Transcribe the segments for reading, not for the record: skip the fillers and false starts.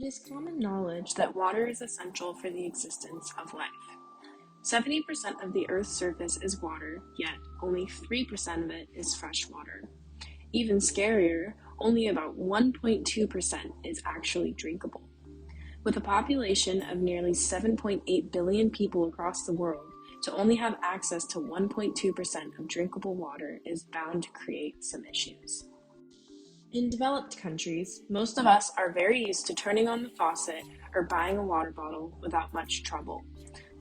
It is common knowledge that water is essential for the existence of life. 70% of the Earth's surface is water, yet only 3% of it is fresh water. Even scarier, only about 1.2% is actually drinkable. With a population of nearly 7.8 billion people across the world, to only have access to 1.2% of drinkable water is bound to create some issues. In developed countries, most of us are very used to turning on the faucet or buying a water bottle without much trouble.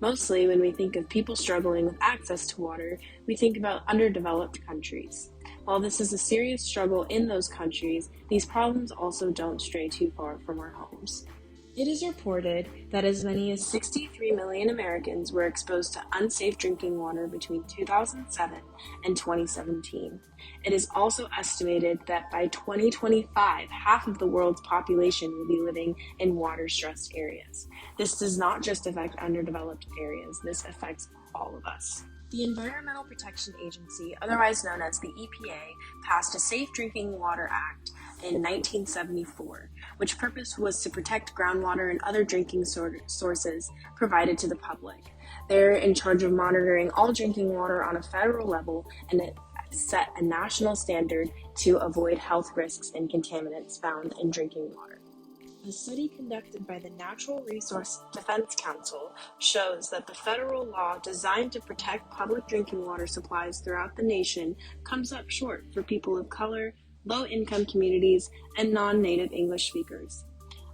Mostly, when we think of people struggling with access to water, we think about underdeveloped countries. While this is a serious struggle in those countries, these problems also don't stray too far from our homes. It is reported that as many as 63 million Americans were exposed to unsafe drinking water between 2007 and 2017. It is also estimated that by 2025, half of the world's population will be living in water-stressed areas. This does not just affect underdeveloped areas, this affects all of us. The Environmental Protection Agency, otherwise known as the EPA, passed a Safe Drinking Water Act in 1974, which purpose was to protect groundwater and other drinking sources provided to the public. They're in charge of monitoring all drinking water on a federal level, and it set a national standard to avoid health risks and contaminants found in drinking water. A study conducted by the Natural Resource Defense Council shows that the federal law designed to protect public drinking water supplies throughout the nation comes up short for people of color, low-income communities, and non-native English speakers.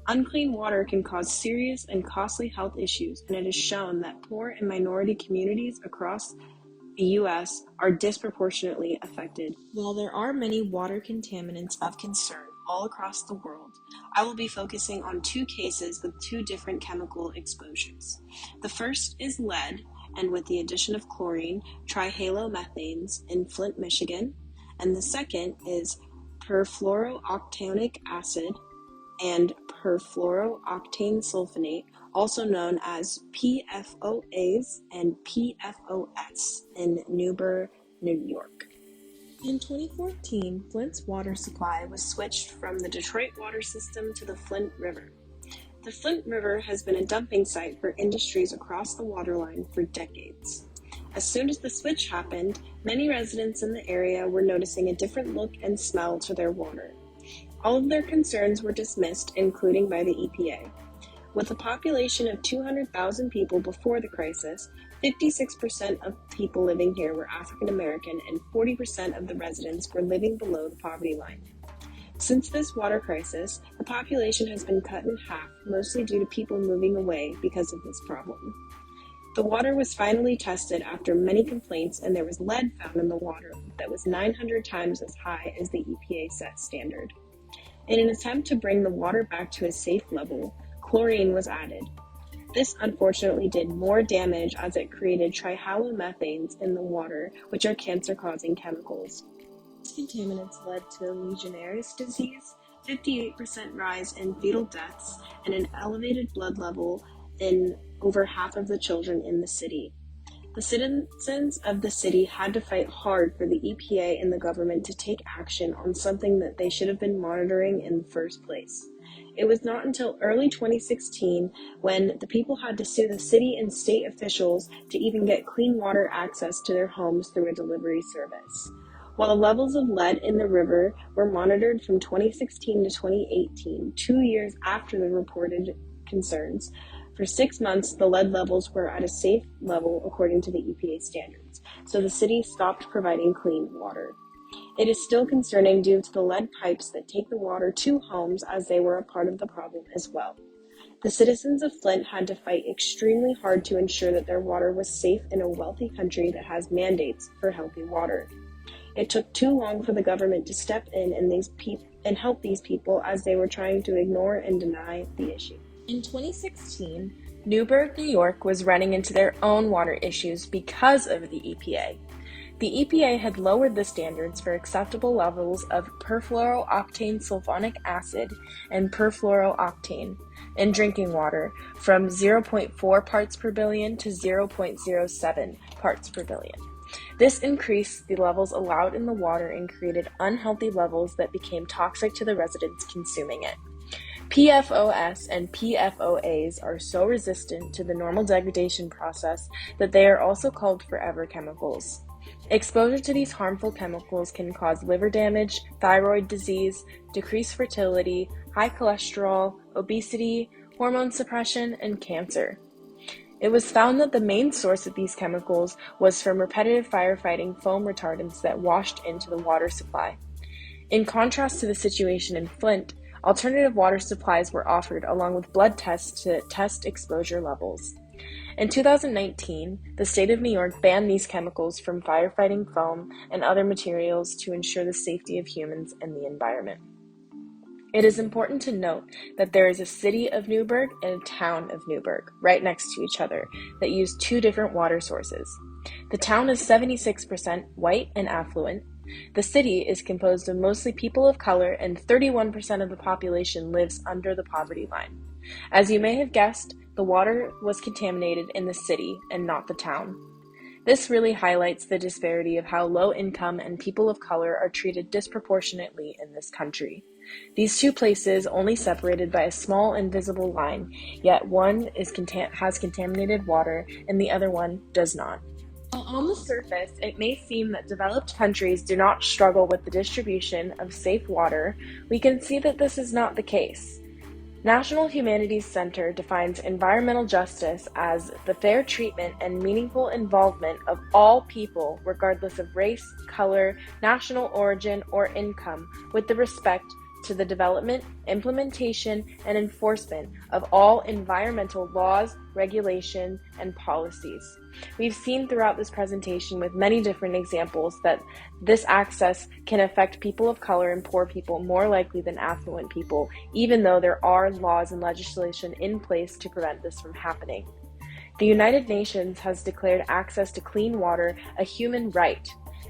Unclean water can cause serious and costly health issues, and it is shown that poor and minority communities across the U.S. are disproportionately affected. While there are many water contaminants of concern all across the world, I will be focusing on two cases with two different chemical exposures. The first is lead, and with the addition of chlorine, trihalomethanes in Flint, Michigan, and the second is perfluorooctanoic acid and perfluorooctane sulfonate, also known as PFOAs and PFOS in Newburgh, New York. In 2014, Flint's water supply was switched from the Detroit water system to the Flint River. The Flint River has been a dumping site for industries across the waterline for decades. As soon as the switch happened, many residents in the area were noticing a different look and smell to their water. All of their concerns were dismissed, including by the EPA. With a population of 200,000 people before the crisis, 56% of people living here were African American and 40% of the residents were living below the poverty line. Since this water crisis, the population has been cut in half, mostly due to people moving away because of this problem. The water was finally tested after many complaints, and there was lead found in the water that was 900 times as high as the EPA set standard. In an attempt to bring the water back to a safe level, chlorine was added. This unfortunately did more damage as it created trihalomethanes in the water, which are cancer-causing chemicals. These contaminants led to Legionnaire's disease, 58% rise in fetal deaths, and an elevated blood level in over half of the children in the city. The citizens of the city had to fight hard for the EPA and the government to take action on something that they should have been monitoring in the first place. It was not until early 2016 when the people had to sue the city and state officials to even get clean water access to their homes through a delivery service. While the levels of lead in the river were monitored from 2016 to 2018, 2 years after the reported concerns, for 6 months, the lead levels were at a safe level according to the EPA standards, so the city stopped providing clean water. It is still concerning due to the lead pipes that take the water to homes, as they were a part of the problem as well. The citizens of Flint had to fight extremely hard to ensure that their water was safe in a wealthy country that has mandates for healthy water. It took too long for the government to step in and help these people, as they were trying to ignore and deny the issue. In 2016, Newburgh, New York was running into their own water issues because of the EPA. The EPA had lowered the standards for acceptable levels of perfluorooctane sulfonic acid and perfluorooctane in drinking water from 0.4 parts per billion to 0.07 parts per billion. This increased the levels allowed in the water and created unhealthy levels that became toxic to the residents consuming it. PFOS and PFOAs are so resistant to the normal degradation process that they are also called forever chemicals. Exposure to these harmful chemicals can cause liver damage, thyroid disease, decreased fertility, high cholesterol, obesity, hormone suppression, and cancer. It was found that the main source of these chemicals was from repetitive firefighting foam retardants that washed into the water supply. In contrast to the situation in Flint, alternative water supplies were offered along with blood tests to test exposure levels. In 2019, the state of New York banned these chemicals from firefighting foam and other materials to ensure the safety of humans and the environment. It is important to note that there is a city of Newburgh and a town of Newburgh right next to each other that use two different water sources. The town is 76% white and affluent. The city is composed of mostly people of color, and 31% of the population lives under the poverty line. As you may have guessed, the water was contaminated in the city and not the town. This really highlights the disparity of how low income and people of color are treated disproportionately in this country. These two places only separated by a small invisible line, yet one has contaminated water and the other one does not. While on the surface, it may seem that developed countries do not struggle with the distribution of safe water, we can see that this is not the case. National Humanities Center defines environmental justice as the fair treatment and meaningful involvement of all people, regardless of race, color, national origin, or income, with the respect to the development, implementation, and enforcement of all environmental laws, regulations, and policies. We've seen throughout this presentation with many different examples that this access can affect people of color and poor people more likely than affluent people, even though there are laws and legislation in place to prevent this from happening. The United Nations has declared access to clean water a human right.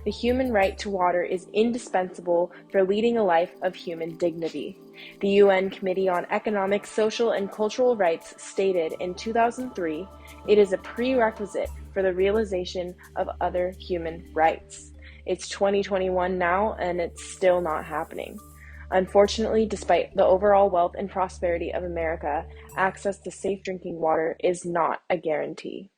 The human right to water is indispensable for leading a life of human dignity. The UN Committee on Economic, Social, and Cultural Rights stated in 2003, it is a prerequisite for the realization of other human rights. It's 2021 now, and it's still not happening. Unfortunately, despite the overall wealth and prosperity of America, access to safe drinking water is not a guarantee.